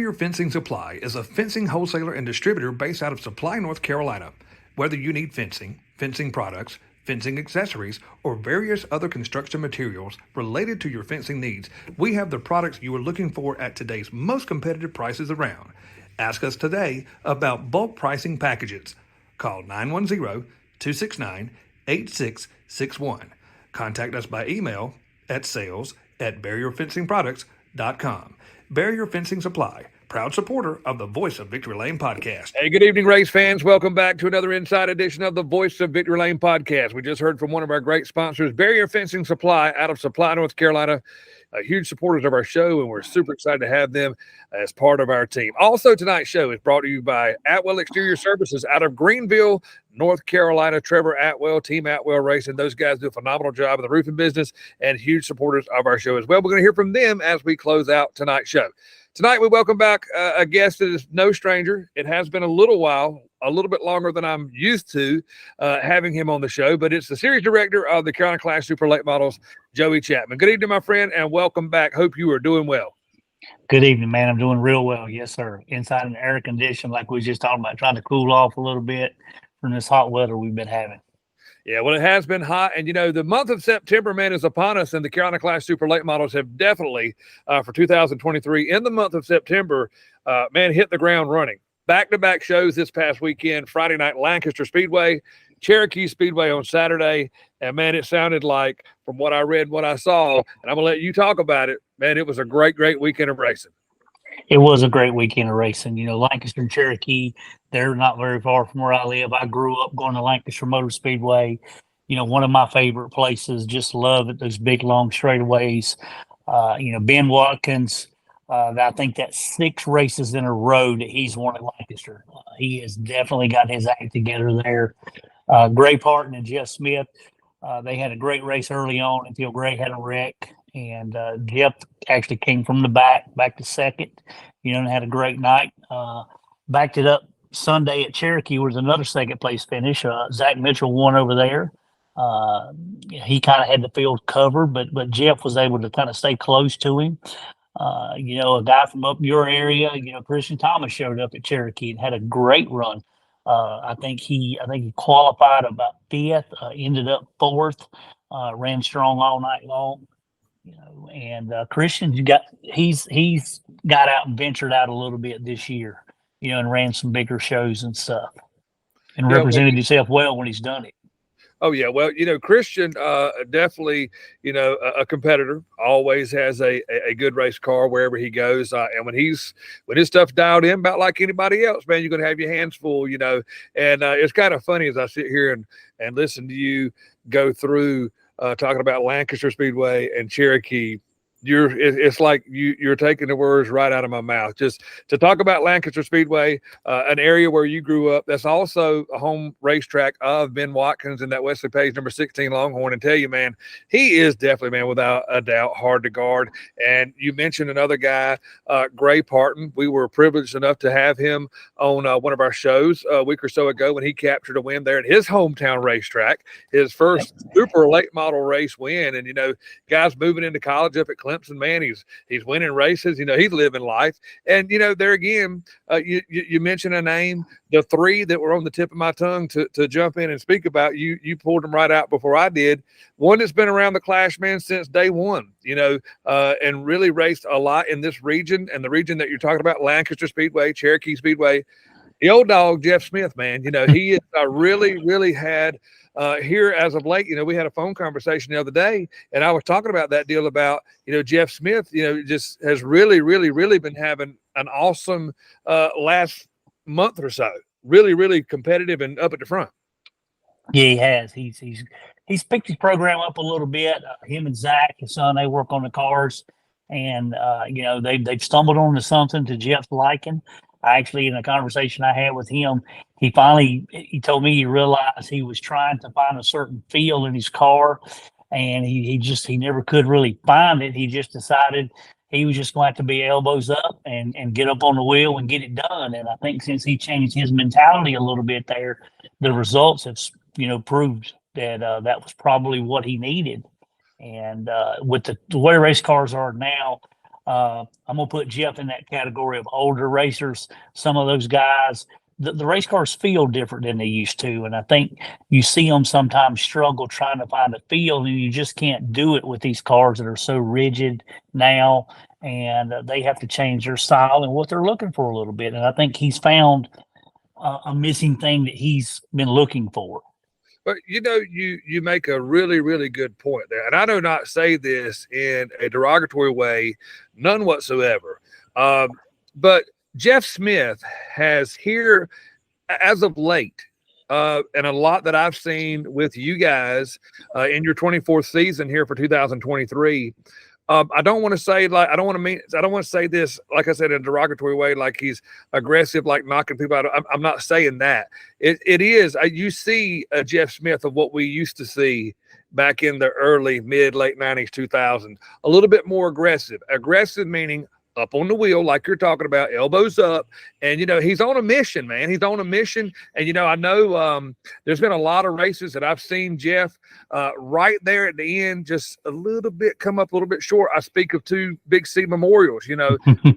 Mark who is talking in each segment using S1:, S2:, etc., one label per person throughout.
S1: Barrier Fencing Supply is a fencing wholesaler and distributor based out of Supply, North Carolina. Whether you need fencing, fencing products, fencing accessories, or various other construction materials related to your fencing needs, we have the products you are looking for at today's most competitive prices around. Ask us today about bulk pricing packages. Call 910-269-8661. Contact us by email at sales@barrierfencingproducts.com. Barrier Fencing Supply, proud supporter of the Voice of Victory Lane podcast. Hey, good evening, race fans. Welcome back to another Inside edition of the Voice of Victory Lane podcast. We just heard from one of our great sponsors, Barrier Fencing Supply out of Supply, North Carolina. Huge supporters of our show, and we're super excited to have them as part of our team. Also, tonight's show is brought to you by Atwell Exterior Services out of Greenville, North Carolina. Trevor Atwell, Team Atwell Racing. Those guys do a phenomenal job in the roofing business and huge supporters of our show as well. We're going to hear from them as we close out tonight's show. Tonight, we welcome back a guest that is no stranger. It has been a little while, a little bit longer than I'm used to having him on the show, but it's the series director of the Carolina Clash Super Late Models, Joey Chapman. Good evening, my friend, and welcome back. Hope you are doing well.
S2: Good evening, man. I'm doing real well. Yes, sir. Inside an air condition, like we were just talking about, trying to cool off a little bit from this hot weather we've been having.
S1: Yeah, well, it has been hot. And, you know, the month of September, man, is upon us. And the Carolina Clash Super Late Models have definitely, for 2023, in the month of September, man, hit the ground running. Back-to-back shows this past weekend, Friday night, Lancaster Speedway, Cherokee Speedway on Saturday. And, man, it sounded like, from what I read, what I saw, and I'm going to let you talk about it, man, it was a great, great weekend of racing.
S2: It was a great weekend of racing. You know, Lancaster and Cherokee, they're not very far from where I live. I grew up going to Lancaster Motor Speedway, you know, one of my favorite places. Just love it, those big, long straightaways. You know, Ben Watkins, I think that's 6 races in a row that he's won at Lancaster. He has definitely got his act together there. Gray Parton and Jeff Smith, they had a great race early on until Gray had a wreck. And Jeff actually came from the back to second, you know, and had a great night. Backed it up Sunday at Cherokee was another second place finish. Zach Mitchell won over there. He kind of had the field covered, but Jeff was able to kind of stay close to him. You know, a guy from up your area, you know, Christian Thomas showed up at Cherokee and had a great run. I think he qualified about 5th, ended up 4th, ran strong all night long. You know, and Christian he's got out and ventured out a little bit this year, you know, and ran some bigger shows and stuff, and represented himself well when he's done it.
S1: Oh, yeah. Well, you know, Christian definitely, you know, a competitor, always has a good race car wherever he goes. And when his stuff's dialed in, about like anybody else, man, you're going to have your hands full, you know. And it's kind of funny as I sit here and listen to you go through talking about Lancaster Speedway and Cherokee. It's like you're taking the words right out of my mouth. Just to talk about Lancaster Speedway, an area where you grew up, that's also a home racetrack of Ben Watkins and that Wesley Page number 16 Longhorn. And tell you, man, he is definitely, man, without a doubt, hard to guard. And you mentioned another guy, Gray Parton. We were privileged enough to have him on one of our shows a week or so ago when he captured a win there at his hometown racetrack, his first super late model race win. And, you know, guys moving into college up at Clemson, man, he's winning races. You know, he's living life. And, you know, there again, you mentioned a name, the 3 that were on the tip of my tongue to jump in and speak about. You pulled them right out before I did. One that's been around the Clash, man, since day one, you know, and really raced a lot in this region, and the region that you're talking about, Lancaster Speedway, Cherokee Speedway. The old dog, Jeff Smith, man, you know, he is really, really had here as of late. You know, we had a phone conversation the other day, and I was talking about that deal about, you know, Jeff Smith, you know, just has really, really, really been having an awesome last month or so. Really, really competitive and up at the front.
S2: Yeah, he has. He's picked his program up a little bit. Him and Zach, his son, they work on the cars, and you know, they've stumbled onto something to Jeff's liking. Actually, in a conversation I had with him, he told me he realized he was trying to find a certain feel in his car, and he never could really find it. He just decided he was just going to have to be elbows up and get up on the wheel and get it done. And I think since he changed his mentality a little bit there, the results have, you know, proved that that was probably what he needed. And with the way race cars are now, I'm going to put Jeff in that category of older racers. Some of those guys, the race cars feel different than they used to. And I think you see them sometimes struggle trying to find a feel, and you just can't do it with these cars that are so rigid now. And they have to change their style and what they're looking for a little bit. And I think he's found a missing thing that he's been looking for.
S1: But you make a really, really good point there. And I do not say this in a derogatory way, none whatsoever. But Jeff Smith has here, as of late, and a lot that I've seen with you guys in your 24th season here for 2023. I don't want to say I don't want to say this, like I said, in a derogatory way, like he's aggressive, like knocking people out. I'm not saying that. It is. You see a Jeff Smith of what we used to see back in the early, late 90s, 2000s. A little bit more aggressive. Aggressive meaning up on the wheel, like you're talking about, elbows up. And, he's on a mission, man. He's on a mission. And, I know there's been a lot of races that I've seen Jeff right there at the end, just a little bit come up a little bit short. I speak of 2 Big C memorials, back to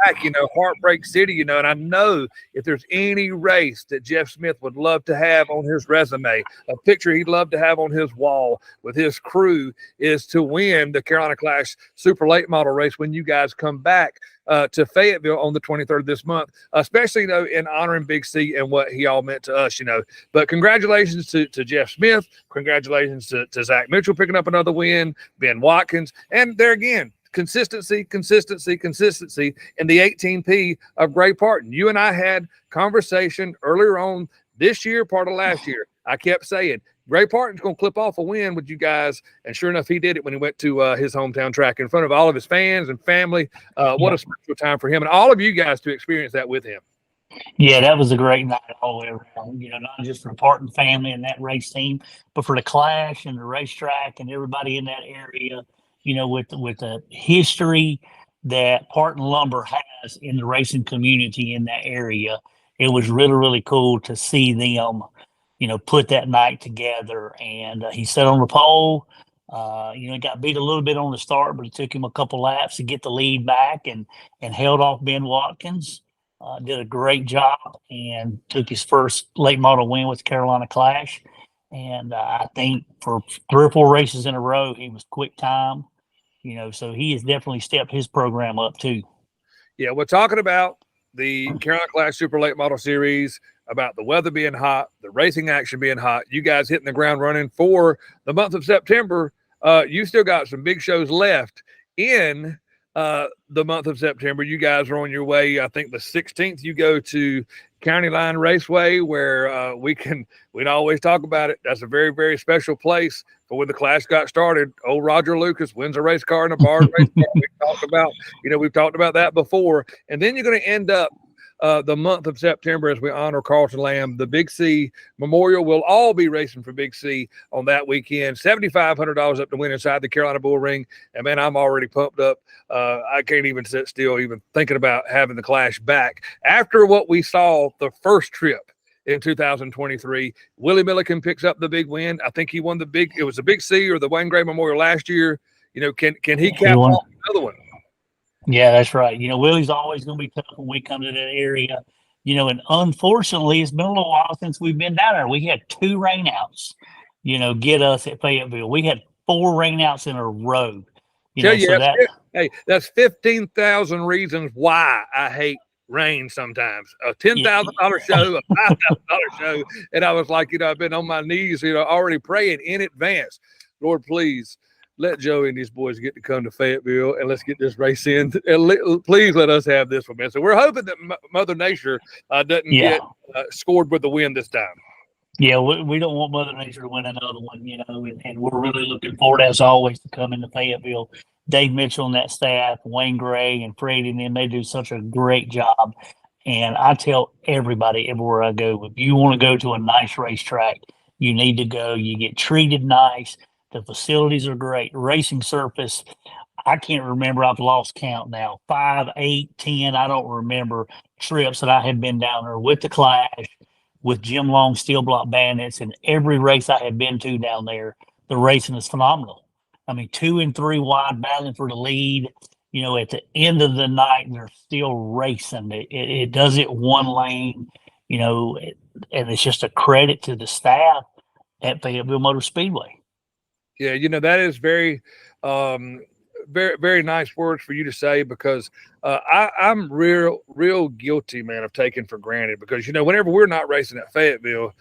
S1: back, Heartbreak City, and I know if there's any race that Jeff Smith would love to have on his resume, a picture he'd love to have on his wall with his crew is to win the Carolina Clash Super Late Model race when you guys come back to Fayetteville on the 23rd of this month, especially, in honoring Big C and what he all meant to us, But congratulations to Jeff Smith. Congratulations to Zach Mitchell picking up another win, Ben Watkins. And there again, consistency in the 18P of Gray Parton. You and I had conversation earlier on this year, part of last year. I kept saying, Gray Parton's going to clip off a win with you guys. And sure enough, he did it when he went to his hometown track in front of all of his fans and family. What a special time for him and all of you guys to experience that with him.
S2: Yeah, that was a great night all the way around, not just for the Parton family and that race team, but for the Clash and the racetrack and everybody in that area, with the history that Parton Lumber has in the racing community in that area. It was really, really cool to see them put that night together. And he sat on the pole. He got beat a little bit on the start, but it took him a couple laps to get the lead back and held off Ben Watkins. Did a great job and took his first late model win with the Carolina Clash. And I think for 3 or 4 races in a row, he was quick time. So he has definitely stepped his program up too.
S1: Yeah, we're talking about the Carolina Clash Super Late Model Series, about the weather being hot, the racing action being hot, you guys hitting the ground running for the month of September. You still got some big shows left in the month of September. You guys are on your way. I think the 16th, you go to County Line Raceway, where we always talk about it. That's a very, very special place for when the Clash got started. Old Roger Lucas wins a race car in a barn race car. We've talked about that before. And then you're going to end up the month of September as we honor Carlton Lamb. The Big C Memorial will all be racing for Big C on that weekend. $7,500 up to win inside the Carolina Bull Ring. And, man, I'm already pumped up. I can't even sit still even thinking about having the Clash back. After what we saw the first trip in 2023, Willie Milliken picks up the big win. I think he won it was the Big C or the Wayne Gray Memorial last year. Can he cap off another one?
S2: Yeah, that's right. Willie's always going to be tough when we come to that area. And unfortunately, it's been a little while since we've been down there. We had 2 rainouts, get us at Fayetteville. We had 4 rainouts in a row.
S1: That's 15,000 reasons why I hate rain sometimes. A $10,000 show, a $5,000 show. And I was like, I've been on my knees, already praying in advance. Lord, please let Joey and these boys get to come to Fayetteville and let's get this race in. And please let us have this one, man. So we're hoping that Mother Nature doesn't get scored with the win this time.
S2: Yeah, we don't want Mother Nature to win another one, and we're really looking forward, as always, to come into Fayetteville. Dave Mitchell and that staff, Wayne Gray and Freddie, and them, they do such a great job. And I tell everybody everywhere I go, if you want to go to a nice racetrack, you need to go. You get treated nice. The facilities are great. Racing surface, I can't remember. I've lost count now. 5, 8, 10. I don't remember trips that I have been down there with the Clash, with Jim Long Steel Block Bandits, and every race I have been to down there, the racing is phenomenal. I mean, 2 and 3 wide battling for the lead. at the end of the night, they're still racing. It does it one lane, and it's just a credit to the staff at Fayetteville Motor Speedway.
S1: Yeah, that is very, very, very nice words for you to say, because I'm real guilty, man, of taking for granted, because, whenever we're not racing at Fayetteville,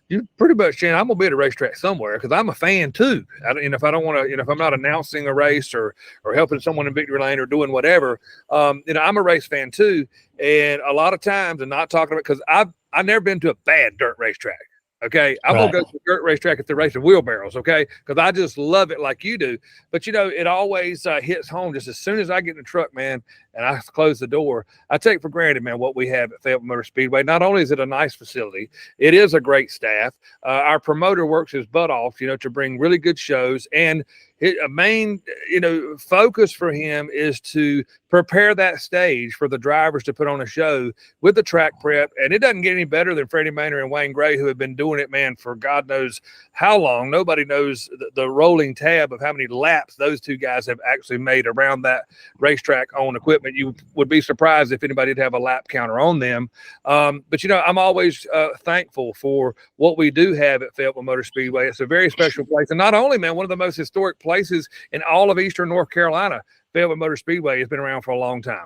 S1: you pretty much, Shannon, I'm gonna be at a racetrack somewhere, because I'm a fan too. If I don't want to, if I'm not announcing a race or helping someone in victory lane or doing whatever, I'm a race fan too. And a lot of times, and not talking about, because I've never been to a bad dirt racetrack. Okay, I'm
S2: Right.
S1: gonna go to a dirt racetrack if they're racing wheelbarrows. Okay, because I just love it like you do. But it always hits home just as soon as I get in the truck, man, and I close the door. I take for granted, man, what we have at Fayetteville Motor Speedway. Not only is it a nice facility, it is a great staff. Our promoter works his butt off, to bring really good shows, and a main, focus for him is to prepare that stage for the drivers to put on a show with the track prep. And it doesn't get any better than Freddie Maynard and Wayne Gray, who have been doing it, man, for God knows how long. Nobody knows the rolling tab of how many laps those two guys have actually made around that racetrack on equipment. You would be surprised if anybody did have a lap counter on them. But I'm always thankful for what we do have at Fayetteville Motor Speedway. It's a very special place. And not only, man, one of the most historic places in all of Eastern North Carolina. Fayetteville Motor Speedway has been around for a long time.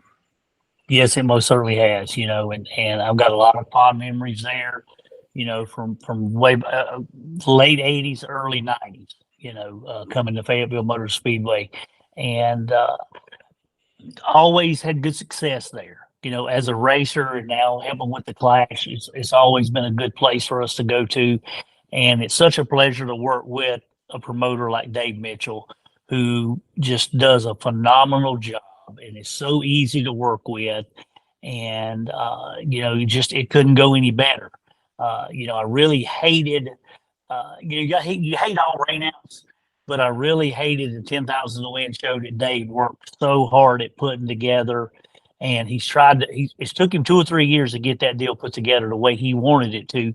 S2: Yes, it most certainly has, and I've got a lot of fond memories there, from way late 80s, early 90s, coming to Fayetteville Motor Speedway, and always had good success there. As a racer, and now helping with the Clash, it's always been a good place for us to go to, and it's such a pleasure to work with a promoter like Dave Mitchell, who just does a phenomenal job and is so easy to work with. And, it couldn't go any better. I really hated, you hate all rainouts, but I really hated the 10,000 to win show that Dave worked so hard at putting together. And it's took him 2 or 3 years to get that deal put together the way he wanted it to.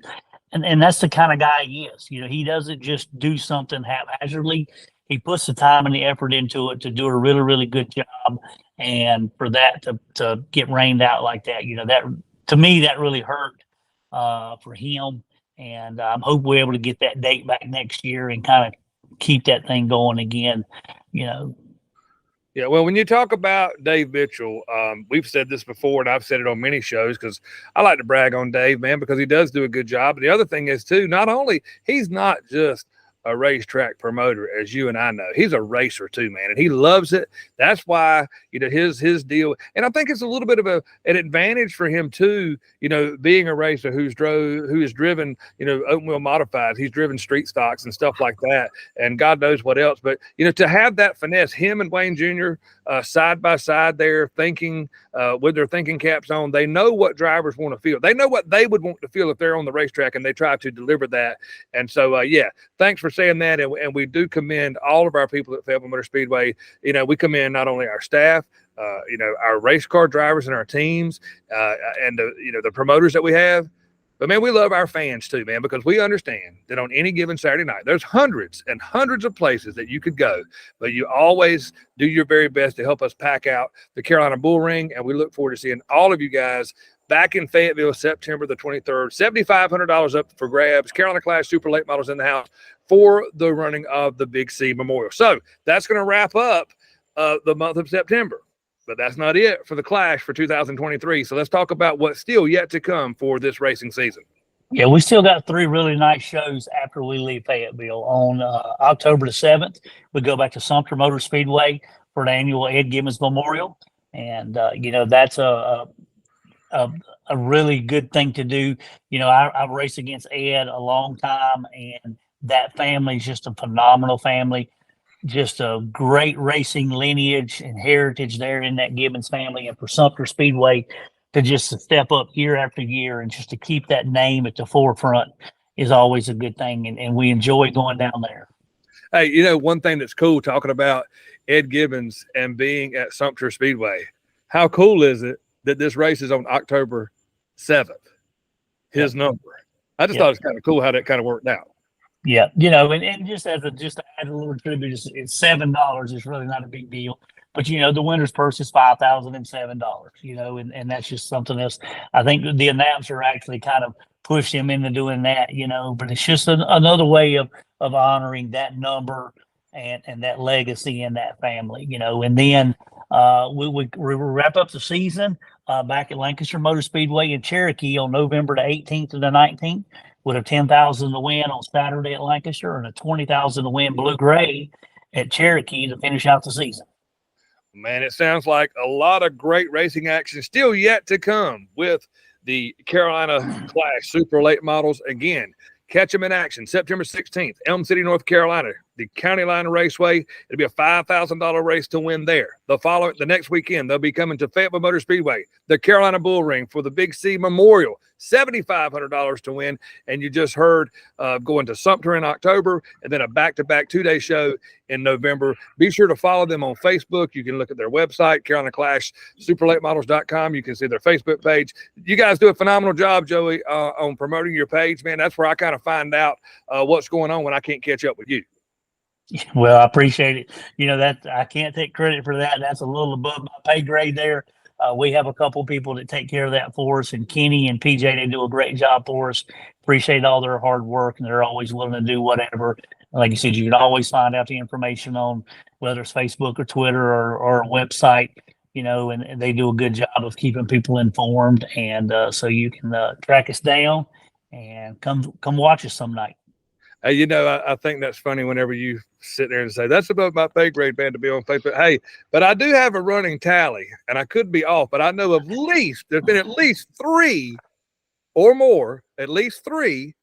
S2: And that's the kind of guy he is. He doesn't just do something haphazardly. He puts the time and the effort into it to do a really, really good job. And for that to get rained out like that, that to me, that really hurt for him. And I'm hoping we're able to get that date back next year and kind of keep that thing going again,
S1: Yeah, well, when you talk about Dave Mitchell, we've said this before, and I've said it on many shows, because I like to brag on Dave, man, because he does do a good job. But the other thing is, too, not only he's not just a racetrack promoter, as you and I know, he's a racer too, man, and he loves it. That's why his deal, and I think it's a little bit of an advantage for him too, being a racer who has driven open wheel modifieds. He's driven street stocks and stuff like that, and God knows what else. But to have that finesse, him and Wayne Jr. Side by side there, thinking with their thinking caps on, they know what drivers want to feel. They know what they would want to feel if they're on the racetrack, and they try to deliver that. And so, thanks for saying that, and we do commend all of our people at Fayetteville Motor Speedway. We commend not only our staff, our race car drivers and our teams, and the promoters that we have, but man, we love our fans too, man, because we understand that on any given Saturday night, there's hundreds and hundreds of places that you could go, but you always do your very best to help us pack out the Carolina Bull Ring, and we look forward to seeing all of you guys back in Fayetteville, September the 23rd. $7,500 up for grabs. Carolina Clash Super Late Models in the house for the running of the Big C Memorial. So that's going to wrap up the month of September. But that's not it for the Clash for 2023. So let's talk about what's still yet to come for this racing season.
S2: Yeah, we still got 3 really nice shows after we leave Fayetteville. On October the 7th, we go back to Sumter Motor Speedway for the annual Ed Gibbons Memorial. And, that's a really good thing to do. I've raced against Ed a long time, and that family is just a phenomenal family. Just a great racing lineage and heritage there in that Gibbons family. And for Sumter Speedway to step up year after year and just to keep that name at the forefront is always a good thing. And we enjoy going down there.
S1: Hey, one thing that's cool talking about Ed Gibbons and being at Sumter Speedway, how cool is it that this race is on October 7th, his number? I just thought it was kind of cool how that kind of worked out.
S2: Yeah, and just to add a little tribute, it's $7. It's really not a big deal. But the winner's purse is $5,007. And that's just something else. I think the announcer actually kind of pushed him into doing that. But it's just another way of honoring that number and that legacy in that family. And then we wrap up the season back at Lancaster Motor Speedway in Cherokee on November the 18th to the 19th, with a 10,000 to win on Saturday at Lancaster and a 20,000 to win Blue Gray at Cherokee to finish out the season.
S1: Man, it sounds like a lot of great racing action still yet to come with the Carolina Clash Super Late Models. Again, catch them in action September 16th, Elm City, North Carolina, the County Line Raceway. It'll be a $5,000 race to win there. The next weekend, they'll be coming to Fayetteville Motor Speedway, the Carolina Bull Ring for the Big C Memorial, $7,500 to win. And you just heard going to Sumter in October, and then a back-to-back 2-day show in November. Be sure to follow them on Facebook. You can look at their website, CarolinaClashSuperLateModels.com. You can see their Facebook page. You guys do a phenomenal job, Joey, on promoting your page, man. That's where I kind of find out what's going on when I can't catch up with you.
S2: Well, I appreciate it. That I can't take credit for that. That's a little above my pay grade there. We have a couple people that take care of that for us, and Kenny and PJ, they do a great job for us. Appreciate all their hard work, and they're always willing to do whatever. Like you said, you can always find out the information on whether it's Facebook or Twitter or a website, and they do a good job of keeping people informed. And so you can track us down and come watch us some night.
S1: Hey, I think that's funny whenever you sit there and say, that's above my pay grade, man, to be on Facebook. Hey, but I do have a running tally, and I could be off, but I know there's been at least 3 or more, at least 3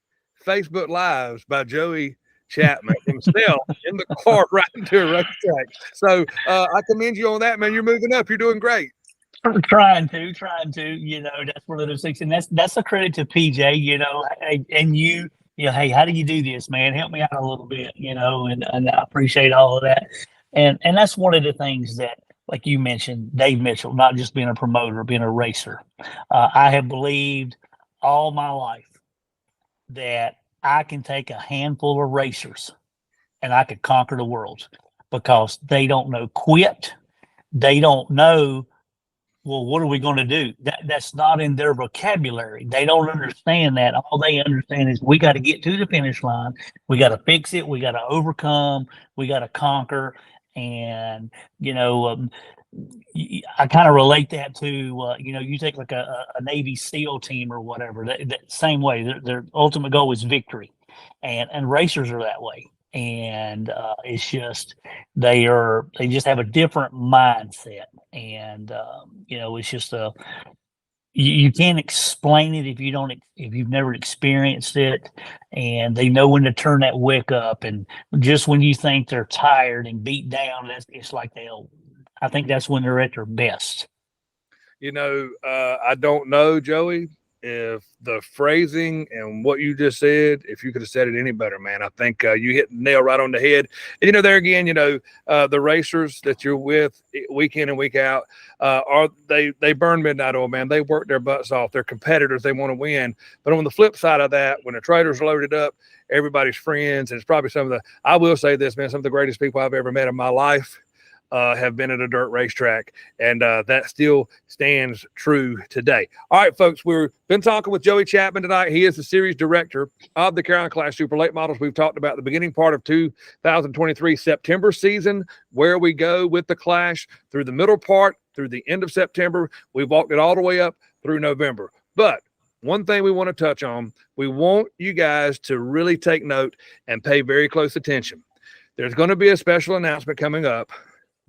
S1: Facebook Lives by Joey Chapman himself in the car riding to a racetrack. So I commend you on that, man. You're moving up. You're doing great.
S2: Trying to, that's one of those things. And that's a credit to PJ, and you. Hey, how do you do this, man? Help me out a little bit, and I appreciate all of that. And that's one of the things that, like you mentioned, Dave Mitchell, not just being a promoter, being a racer. I have believed all my life that I can take a handful of racers and I could conquer the world, because they don't know quit. They don't know, well, what are we going to do? That's not in their vocabulary. They don't understand that. All they understand is we got to get to the finish line. We got to fix it. We got to overcome. We got to conquer. And, I kind of relate that to, you take like a Navy SEAL team or whatever, that same way. Their ultimate goal is victory. And racers are that way. And it's just they just have a different mindset. And it's just you can't explain it if you've never experienced it. And they know when to turn that wick up, and just when you think they're tired and beat down, it's like I think that's when they're at their best.
S1: I don't know, Joey, if the phrasing and what you just said, if you could have said it any better, man. I think you hit the nail right on the head. And there again, the racers that you're with week in and week out, they burn midnight oil, man. They work their butts off. They're competitors. They want to win. But on the flip side of that, when the trailers are loaded up, everybody's friends, and it's probably I will say this, man, some of the greatest people I've ever met in my life have been at a dirt racetrack, and that still stands true today. All right, folks, we've been talking with Joey Chapman tonight. He is the series director of the Carolina Clash Super Late Models. We've talked about the beginning part of 2023 September season, where we go with the Clash through the middle part, through the end of September. We've walked it all the way up through November. But one thing we want to touch on, we want you guys to really take note and pay very close attention. There's going to be a special announcement coming up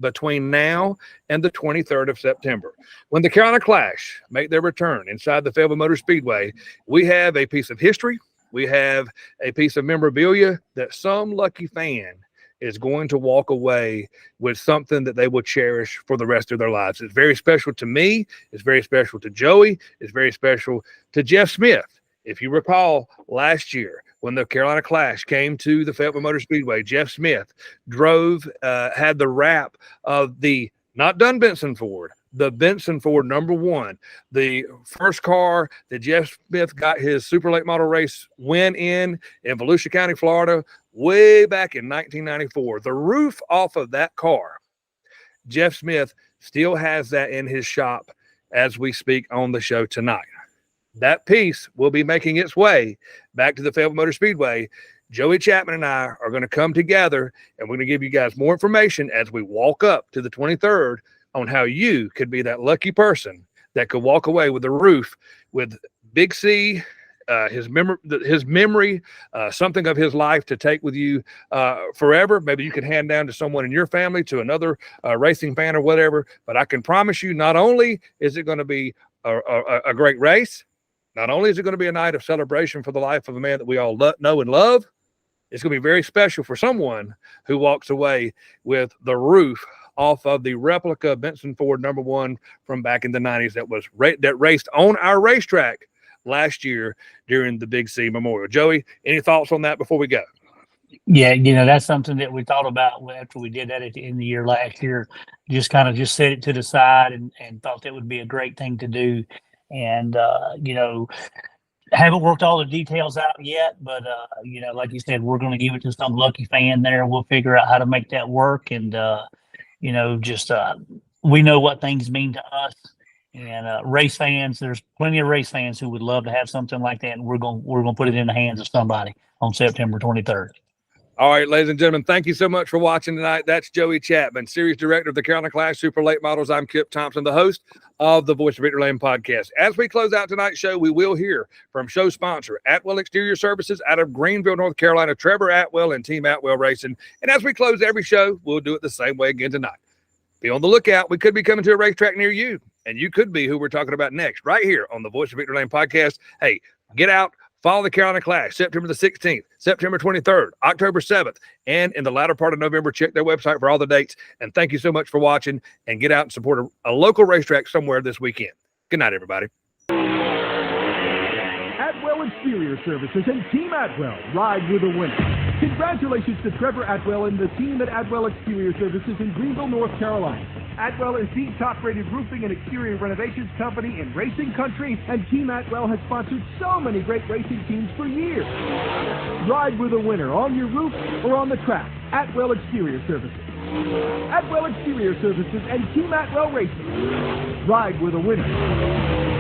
S1: between now and the 23rd of September. When the Carolina Clash make their return inside the Fayetteville Motor Speedway, we have a piece of history. We have a piece of memorabilia that some lucky fan is going to walk away with something that they will cherish for the rest of their lives. It's very special to me. It's very special to Joey. It's very special to Jeff Smith. If you recall last year, when the Carolina Clash came to the Fayetteville Motor Speedway, Jeff Smith had the wrap of the, not Dunn Benson Ford, the Benson Ford #1, the first car that Jeff Smith got his super late model race win in Volusia County, Florida, way back in 1994. The roof off of that car Jeff Smith still has that in his shop as we speak on the show tonight. That piece will be making its way back to the Fayetteville Motor Speedway. Joey Chapman and I are going to come together, and we're going to give you guys more information as we walk up to the 23rd on how you could be that lucky person that could walk away with a roof with Big C, his memory, something of his life to take with you forever. Maybe you can hand down to someone in your family, to another racing fan or whatever. But I can promise you, not only is it going to be a great race, not only is it going to be a night of celebration for the life of a man that we all know and love, it's going to be very special for someone who walks away with the roof off of the replica Benson Ford #1 from back in the 90s that raced on our racetrack last year during the Big C Memorial. Joey, any thoughts on that before we go?
S2: Yeah, that's something that we thought about after we did that at the end of the year last year. Just set it to the side and thought that would be a great thing to do. And, haven't worked all the details out yet, but, like you said, we're going to give it to some lucky fan there. We'll figure out how to make that work. And, we know what things mean to us. And race fans, there's plenty of race fans who would love to have something like that. And we're going to put it in the hands of somebody on September 23rd.
S1: All right, ladies and gentlemen, thank you so much for watching tonight. That's Joey Chapman, Series Director of the Carolina Clash Super Late Models. I'm Kip Thompson, the host of the Voice of Victory Lane podcast. As we close out tonight's show, we will hear from show sponsor Atwell Exterior Services out of Greenville, North Carolina, Trevor Atwell and Team Atwell Racing. And as we close every show, we'll do it the same way again tonight. Be on the lookout. We could be coming to a racetrack near you, and you could be who we're talking about next, right here on the Voice of Victory Lane podcast. Hey, get out. Follow the Carolina Clash, September the 16th, September 23rd, October 7th, and in the latter part of November. Check their website for all the dates. And thank you so much for watching, and get out and support a local racetrack somewhere this weekend. Good night, everybody.
S3: Atwell Exterior Services and Team Atwell ride with a winner. Congratulations to Trevor Atwell and the team at Atwell Exterior Services in Greenville, North Carolina. Atwell is the top-rated roofing and exterior renovations company in racing country, and Team Atwell has sponsored so many great racing teams for years. Ride with a winner on your roof or on the track. Atwell Exterior Services. Atwell Exterior Services and Team Atwell Racing. Ride with a winner.